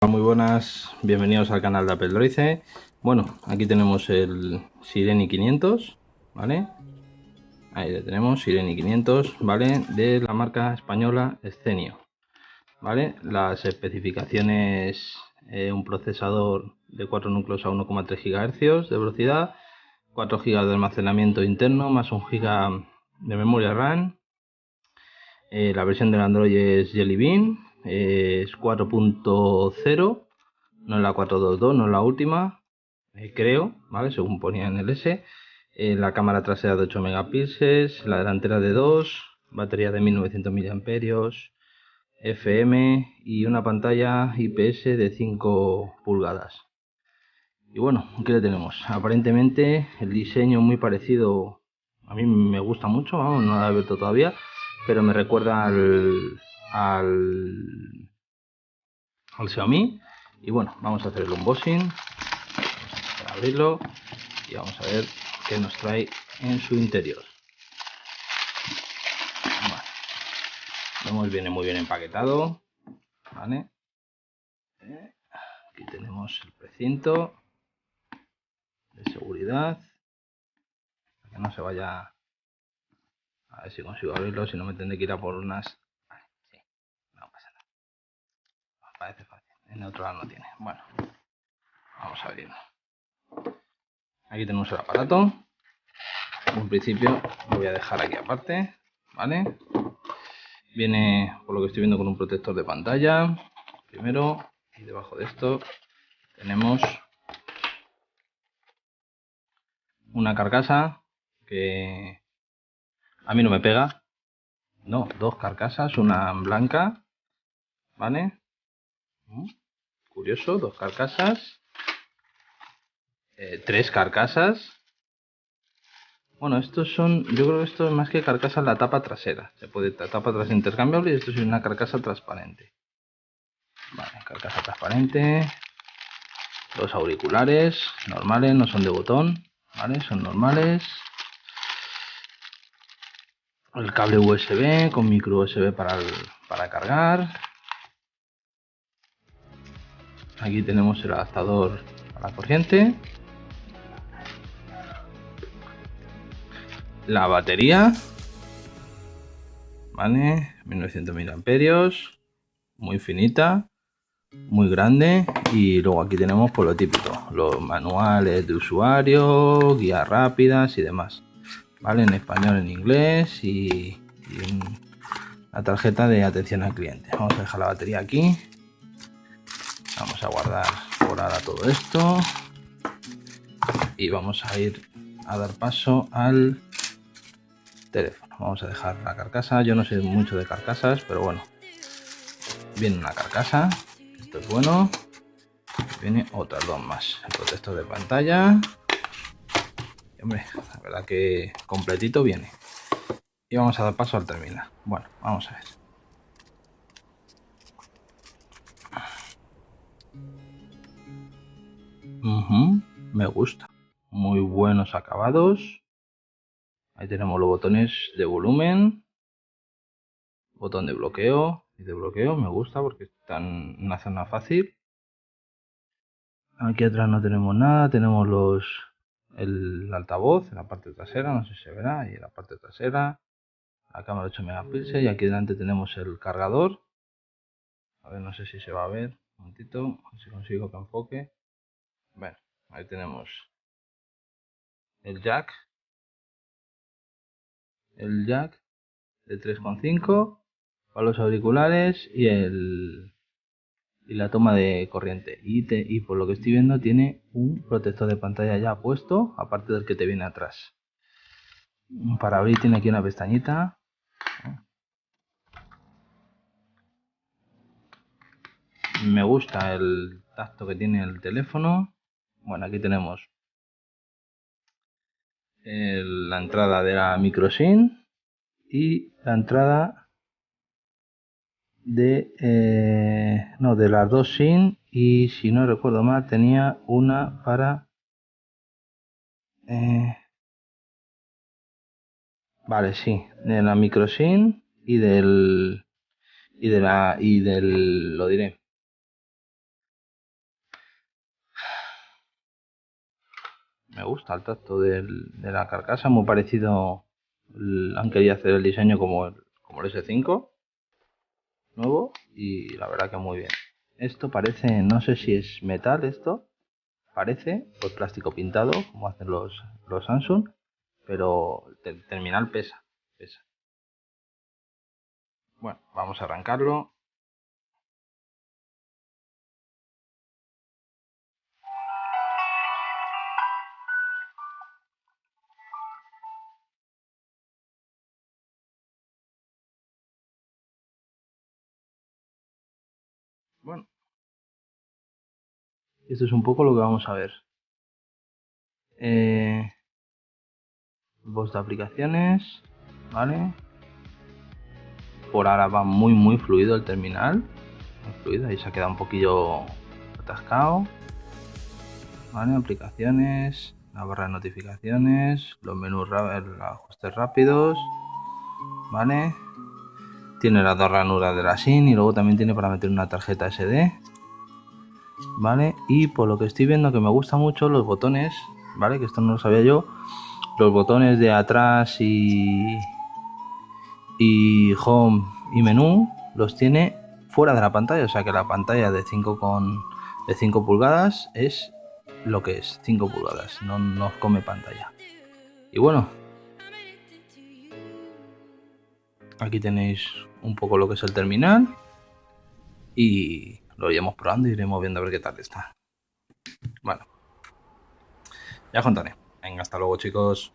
Muy buenas, bienvenidos al canal de Apple Droice. Bueno, aquí tenemos el Sireni 500, ¿vale? Ahí le tenemos, Sireni 500, ¿vale? De la marca española Scenio, ¿vale? Las especificaciones, un procesador de 4 núcleos a 1,3 GHz de velocidad, 4 GB de almacenamiento interno, más 1 GB de memoria RAM. La versión del Android es Jelly Bean, es 4.0, no es la 4.2.2, no es la última, creo, ¿vale? Según ponía en el S. La cámara trasera de 8 megapíxeles, la delantera de 2, batería de 1900 mAh, FM y una pantalla IPS de 5 pulgadas. Y bueno, aquí le tenemos. Aparentemente el diseño muy parecido, a mí me gusta mucho, vamos, no lo he abierto todavía, pero me recuerda al Xiaomi. Y bueno, vamos a hacer el unboxing, vamos a abrirlo y vamos a ver qué nos trae en su interior. Vale. Vemos, viene muy bien empaquetado, ¿vale? Aquí tenemos el precinto de seguridad, para que no se vaya. A ver si consigo abrirlo, si no me tendré que ir a por unas. Vale, sí, no pasa nada. Parece fácil. En otro lado no tiene. Bueno, vamos a abrirlo. Aquí tenemos el aparato. En principio lo voy a dejar aquí aparte, ¿vale? Viene, por lo que estoy viendo, con un protector de pantalla primero, y debajo de esto tenemos una carcasa que a mí no me pega. No, dos carcasas, una blanca, ¿vale? Curioso, dos carcasas, tres carcasas. Bueno, estos son, yo creo que esto es más que carcasa, la tapa trasera. Se puede, la tapa trasera intercambiable, y esto es una carcasa transparente. Vale, carcasa transparente. Los auriculares normales, no son de botón, ¿vale? Son normales. El cable USB con micro USB para cargar. Aquí tenemos el adaptador a la corriente. La batería, ¿vale? 1900 mAh, muy finita, muy grande. Y luego aquí tenemos por lo típico, los manuales de usuario, guías rápidas y demás, ¿vale? En español, en inglés y la tarjeta de atención al cliente. Vamos a dejar la batería aquí. Vamos a guardar por ahora todo esto y vamos a ir a dar paso al teléfono. Vamos a dejar la carcasa. Yo no sé mucho de carcasas, pero bueno, viene una carcasa, esto es bueno. Viene otras dos más, el protector de pantalla y, hombre, la verdad que completito viene. Y vamos a dar paso al terminal. Bueno, vamos a ver. Me gusta, muy buenos acabados. Ahí tenemos los botones de volumen, botón de bloqueo y de bloqueo. Me gusta porque están en una zona fácil. Aquí atrás no tenemos nada, tenemos el altavoz en la parte trasera, no sé si se verá, y en la parte trasera la cámara de 8 megapíxeles, y aquí delante tenemos el cargador. A ver, no sé si se va a ver, un momentito, a ver si consigo que enfoque. Bueno, ahí tenemos el jack de 3,5 para los auriculares y la toma de corriente. Y por lo que estoy viendo tiene un protector de pantalla ya puesto, aparte del que te viene atrás. Para abrir tiene aquí una pestañita. Me gusta el tacto que tiene el teléfono. Bueno, aquí tenemos la entrada de la micro SIM y la entrada de las dos SIM, y si no recuerdo mal tenía una para vale, sí, de la micro SIM y del lo diré, Me gusta el tacto de la carcasa, muy parecido. Han querido hacer el diseño como el S5 nuevo y la verdad que muy bien. Esto parece, no sé si es metal esto, parece, pues plástico pintado, como hacen los Samsung, pero el terminal pesa. Bueno, vamos a arrancarlo. Bueno, esto es un poco lo que vamos a ver. Voz de aplicaciones, ¿vale? Por ahora va muy fluido el terminal. Muy fluido, ahí se ha quedado un poquillo atascado. ¿Vale? Aplicaciones, la barra de notificaciones, los menús, ajustes rápidos, ¿vale? Tiene las dos ranuras de la SIM y luego también tiene para meter una tarjeta SD, ¿vale? Y por lo que estoy viendo que me gusta mucho los botones, ¿vale? Que esto no lo sabía yo, los botones de atrás y home y menú los tiene fuera de la pantalla, o sea que la pantalla de 5 pulgadas es lo que es, 5 pulgadas, no nos come pantalla. Y bueno, aquí tenéis un poco lo que es el terminal y lo iremos probando y iremos viendo a ver qué tal está. Bueno, ya contaré. Venga, hasta luego chicos.